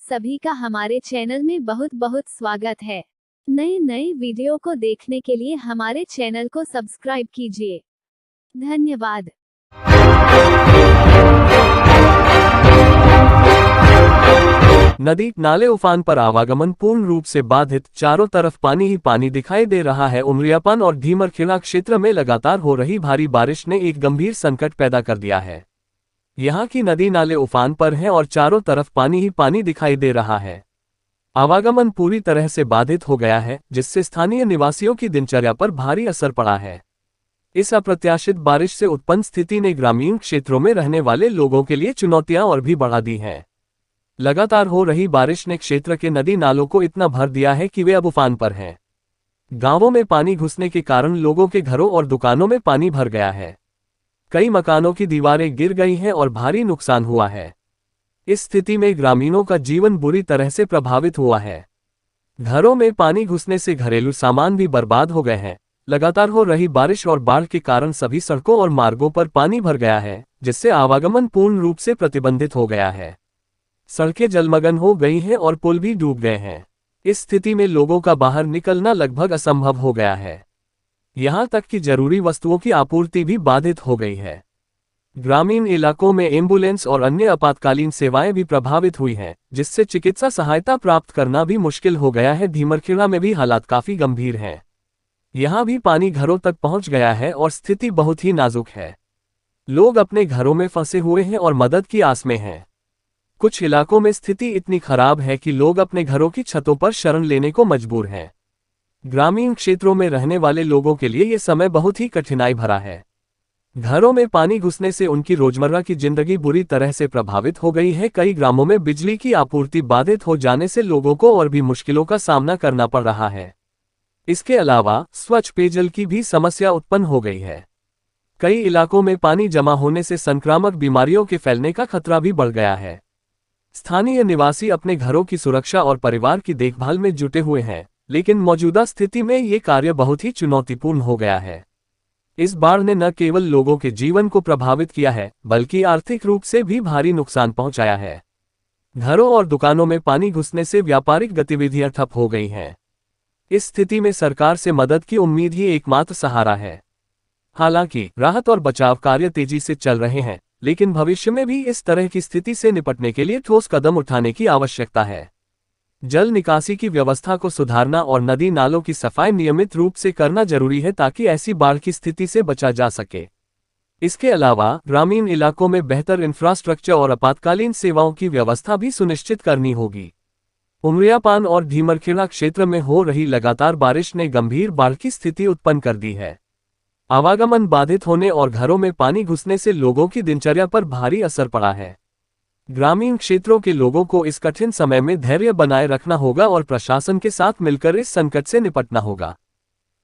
सभी का हमारे चैनल में बहुत बहुत स्वागत है। नए नए वीडियो को देखने के लिए हमारे चैनल को सब्सक्राइब कीजिए। धन्यवाद। नदी नाले उफान पर आवागमन पूर्ण रूप से बाधित, चारों तरफ पानी ही पानी दिखाई दे रहा है। उमरियापान और ढीमरखेड़ा क्षेत्र में लगातार हो रही भारी बारिश ने एक गंभीर संकट पैदा कर दिया है। यहाँ की नदी नाले उफान पर हैं और चारों तरफ पानी ही पानी दिखाई दे रहा है। आवागमन पूरी तरह से बाधित हो गया है, जिससे स्थानीय निवासियों की दिनचर्या पर भारी असर पड़ा है। इस अप्रत्याशित बारिश से उत्पन्न स्थिति ने ग्रामीण क्षेत्रों में रहने वाले लोगों के लिए चुनौतियां और भी बढ़ा दी हैं। लगातार हो रही बारिश ने क्षेत्र के नदी नालों को इतना भर दिया है कि वे अब उफान पर हैं। गांवों में पानी घुसने के कारण लोगों के घरों और दुकानों में पानी भर गया है। कई मकानों की दीवारें गिर गई हैं और भारी नुकसान हुआ है। इस स्थिति में ग्रामीणों का जीवन बुरी तरह से प्रभावित हुआ है। घरों में पानी घुसने से घरेलू सामान भी बर्बाद हो गए हैं। लगातार हो रही बारिश और बाढ़ के कारण सभी सड़कों और मार्गों पर पानी भर गया है, जिससे आवागमन पूर्ण रूप से प्रतिबंधित हो गया है। सड़कें जलमग्न हो गई हैं और पुल भी डूब गए हैं। इस स्थिति में लोगों का बाहर निकलना लगभग असंभव हो गया है। यहां तक कि जरूरी वस्तुओं की आपूर्ति भी बाधित हो गई है। ग्रामीण इलाकों में एम्बुलेंस और अन्य आपातकालीन सेवाएं भी प्रभावित हुई हैं, जिससे चिकित्सा सहायता प्राप्त करना भी मुश्किल हो गया है। ढीमरखेड़ा में भी हालात काफी गंभीर हैं। यहां भी पानी घरों तक पहुंच गया है और स्थिति बहुत ही नाजुक है। लोग अपने घरों में फंसे हुए हैं और मदद की आस में हैं। कुछ इलाकों में स्थिति इतनी खराब है कि लोग अपने घरों की छतों पर शरण लेने को मजबूर हैं। ग्रामीण क्षेत्रों में रहने वाले लोगों के लिए ये समय बहुत ही कठिनाई भरा है। घरों में पानी घुसने से उनकी रोजमर्रा की जिंदगी बुरी तरह से प्रभावित हो गई है। कई ग्रामों में बिजली की आपूर्ति बाधित हो जाने से लोगों को और भी मुश्किलों का सामना करना पड़ रहा है। इसके अलावा स्वच्छ पेयजल की भी समस्या उत्पन्न हो गई है। कई इलाकों में पानी जमा होने से संक्रामक बीमारियों के फैलने का खतरा भी बढ़ गया है। स्थानीय निवासी अपने घरों की सुरक्षा और परिवार की देखभाल में जुटे हुए हैं, लेकिन मौजूदा स्थिति में ये कार्य बहुत ही चुनौतीपूर्ण हो गया है। इस बाढ़ ने न केवल लोगों के जीवन को प्रभावित किया है, बल्कि आर्थिक रूप से भी भारी नुकसान पहुंचाया है। घरों और दुकानों में पानी घुसने से व्यापारिक गतिविधियां ठप हो गई हैं। इस स्थिति में सरकार से मदद की उम्मीद ही एकमात्र सहारा है। हालांकि राहत और बचाव कार्य तेजी से चल रहे हैं, लेकिन भविष्य में भी इस तरह की स्थिति से निपटने के लिए ठोस कदम उठाने की आवश्यकता है। जल निकासी की व्यवस्था को सुधारना और नदी नालों की सफाई नियमित रूप से करना जरूरी है, ताकि ऐसी बाढ़ की स्थिति से बचा जा सके। इसके अलावा ग्रामीण इलाकों में बेहतर इंफ्रास्ट्रक्चर और आपातकालीन सेवाओं की व्यवस्था भी सुनिश्चित करनी होगी। उमरियापान और ढीमरखेड़ा क्षेत्र में हो रही लगातार बारिश ने गंभीर बाढ़ की स्थिति उत्पन्न कर दी है। आवागमन बाधित होने और घरों में पानी घुसने से लोगों की दिनचर्या पर भारी असर पड़ा है। ग्रामीण क्षेत्रों के लोगों को इस कठिन समय में धैर्य बनाए रखना होगा और प्रशासन के साथ मिलकर इस संकट से निपटना होगा।